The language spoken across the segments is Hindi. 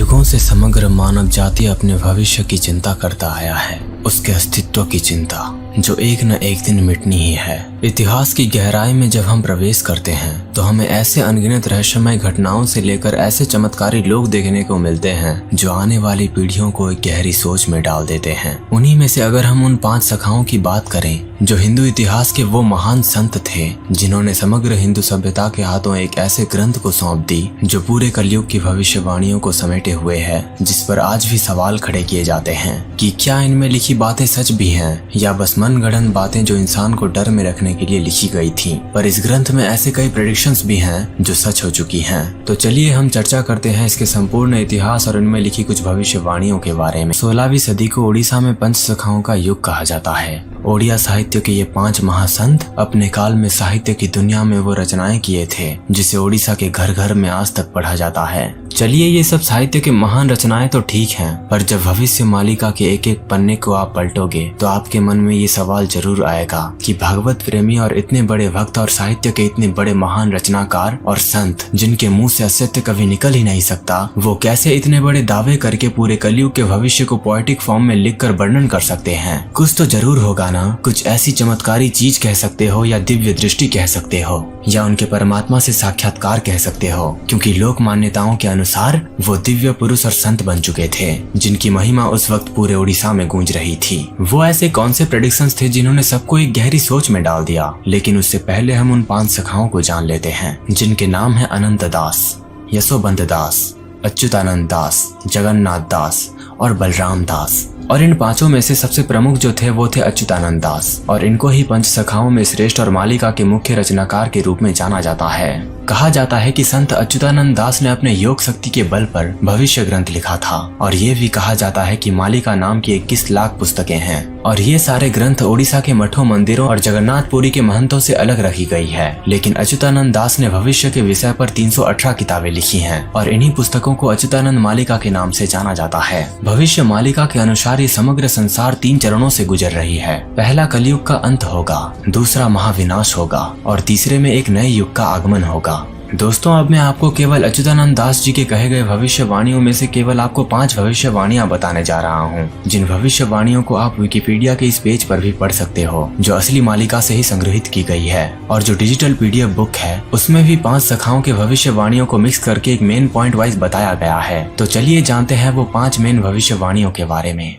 युगों से समग्र मानव जाति अपने भविष्य की चिंता करता आया है, उसके अस्तित्व की चिंता जो एक न एक दिन मिटनी ही है। इतिहास की गहराई में जब हम प्रवेश करते हैं तो हमें ऐसे अनगिनत रहस्यमय घटनाओं से लेकर ऐसे चमत्कारी लोग देखने को मिलते हैं जो आने वाली पीढ़ियों को एक गहरी सोच में डाल देते हैं। उन्हीं में से अगर हम उन 5 सखाओं की बात करें जो हिंदू इतिहास के वो महान संत थे जिन्होंने समग्र हिंदू सभ्यता के हाथों एक ऐसे ग्रंथ को सौंप दी जो पूरे कलयुग की भविष्यवाणियों को समेटे हुए है, जिस पर आज भी सवाल खड़े किए जाते हैं कि क्या इनमें लिखी बातें सच भी हैं या बस मनगढ़ंत बातें जो इंसान को डर में रखने के लिए लिखी गई थी। पर इस ग्रंथ में ऐसे कई प्रेडिक्शंस भी हैं जो सच हो चुकी हैं। तो चलिए हम चर्चा करते हैं इसके संपूर्ण इतिहास और इनमें लिखी कुछ भविष्यवाणियों के बारे में। 16वीं सदी को उड़ीसा में पंच सखाओं का युग कहा जाता है। ओडिया साहित्य के ये 5 महासंत अपने काल में साहित्य की दुनिया में वो रचनाएं किए थे जिसे ओडिशा के घर घर में आज तक पढ़ा जाता है। चलिए ये सब साहित्य के महान रचनाएं तो ठीक हैं, पर जब भविष्य मालिका के एक एक पन्ने को आप पलटोगे तो आपके मन में ये सवाल जरूर आएगा कि भागवत प्रेमी और इतने बड़े भक्त और साहित्य के इतने बड़े महान रचनाकार और संत जिनके मुंह से असत्य कभी निकल ही नहीं सकता, वो कैसे इतने बड़े दावे करके पूरे कलयुग के भविष्य को पोएटिक फॉर्म में लिखकर वर्णन कर सकते हैं। कुछ तो जरूर होगा ना, कुछ ऐसी चमत्कारी चीज कह सकते हो या दिव्य दृष्टि कह सकते हो या उनके परमात्मा से साक्षात्कार कह सकते हो, क्योंकि लोक मान्यताओं के अनुसार वो दिव्य पुरुष और संत बन चुके थे जिनकी महिमा उस वक्त पूरे उड़ीसा में गूंज रही थी। वो ऐसे कौन से प्रेडिक्शंस थे जिन्होंने सबको एक गहरी सोच में डाल दिया। लेकिन उससे पहले हम उन 5 सखाओं को जान लेते हैं जिनके नाम है अनंत दास, यशोबंत दास, अच्युतानंद दास, जगन्नाथ दास और बलराम दास। और इन 5 में से सबसे प्रमुख जो थे वो थे अच्युतानंद दास, और इनको ही पंच सखाओं में श्रेष्ठ और मालिका के मुख्य रचनाकार के रूप में जाना जाता है। कहा जाता है कि संत अच्युतानंद दास ने अपने योग शक्ति के बल पर भविष्य ग्रंथ लिखा था, और ये भी कहा जाता है कि मालिका नाम की 21 लाख पुस्तकें हैं और ये सारे ग्रंथ ओडिशा के मठों, मंदिरों और जगन्नाथपुरी के महंतों से अलग रखी गई है। लेकिन अच्युतानंद दास ने भविष्य के विषय पर 318 किताबें लिखी हैं और इन्हीं पुस्तकों को अच्युतानंद मालिका के नाम से जाना जाता है। भविष्य मालिका के अनुसार ये समग्र संसार 3 चरणों से गुजर रही है। पहला कलयुग का अंत होगा, दूसरा महाविनाश होगा और तीसरे में एक नए युग का आगमन होगा। दोस्तों, अब मैं आपको केवल अच्युतानंद दास जी के कहे गए भविष्यवाणियों में से केवल आपको 5 भविष्यवाणियां बताने जा रहा हूं, जिन भविष्यवाणियों को आप विकिपीडिया के इस पेज पर भी पढ़ सकते हो जो असली मालिका से ही संग्रहित की गई है। और जो डिजिटल PDF बुक है उसमें भी 5 सखाओं के भविष्यवाणियों को मिक्स करके एक मेन पॉइंट वाइज बताया गया है। तो चलिए जानते हैं वो 5 मेन भविष्यवाणियों के बारे में।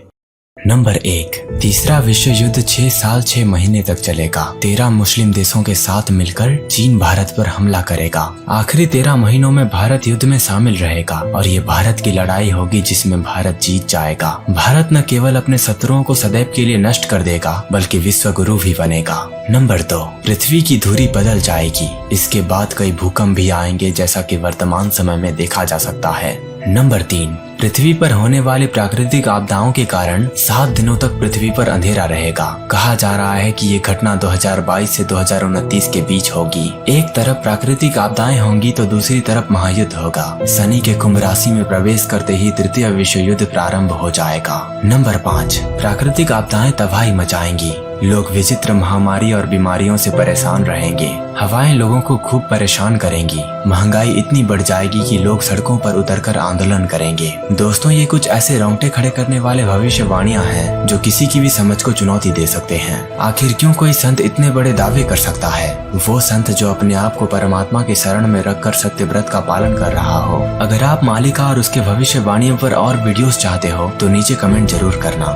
नंबर 1, तीसरा विश्व युद्ध 6 साल 6 महीने तक चलेगा। 13 मुस्लिम देशों के साथ मिलकर चीन भारत पर हमला करेगा। आखिरी 13 महीनों में भारत युद्ध में शामिल रहेगा और ये भारत की लड़ाई होगी जिसमें भारत जीत जाएगा। भारत न केवल अपने शत्रुओं को सदैव के लिए नष्ट कर देगा बल्कि विश्व गुरु भी बनेगा। नंबर 2, पृथ्वी की धुरी बदल जाएगी। इसके बाद कई भूकंप भी आएंगे जैसा कि वर्तमान समय में देखा जा सकता है। नंबर 3, पृथ्वी पर होने वाली प्राकृतिक आपदाओं के कारण 7 दिनों तक पृथ्वी पर अंधेरा रहेगा। कहा जा रहा है कि ये घटना 2022 से 2029 के बीच होगी। एक तरफ प्राकृतिक आपदाएं होंगी तो दूसरी तरफ महायुद्ध होगा। शनि के कुंभ राशि में प्रवेश करते ही तृतीय विश्व युद्ध प्रारंभ हो जाएगा। नंबर 5, प्राकृतिक आपदाएं तबाही मचाएंगी। लोग विचित्र महामारी और बीमारियों से परेशान रहेंगे। हवाएं लोगों को खूब परेशान करेंगी। महंगाई इतनी बढ़ जाएगी कि लोग सड़कों पर उतरकर आंदोलन करेंगे। दोस्तों, ये कुछ ऐसे रोंगटे खड़े करने वाले भविष्यवाणियां हैं जो किसी की भी समझ को चुनौती दे सकते हैं। आखिर क्यों कोई संत इतने बड़े दावे कर सकता है? वो संत जो अपने आप को परमात्मा के शरण में रखकर सत्य व्रत का पालन कर रहा हो। अगर आप मालिका और उसके भविष्यवाणियों पर और वीडियोस चाहते हो तो नीचे कमेंट जरूर करना।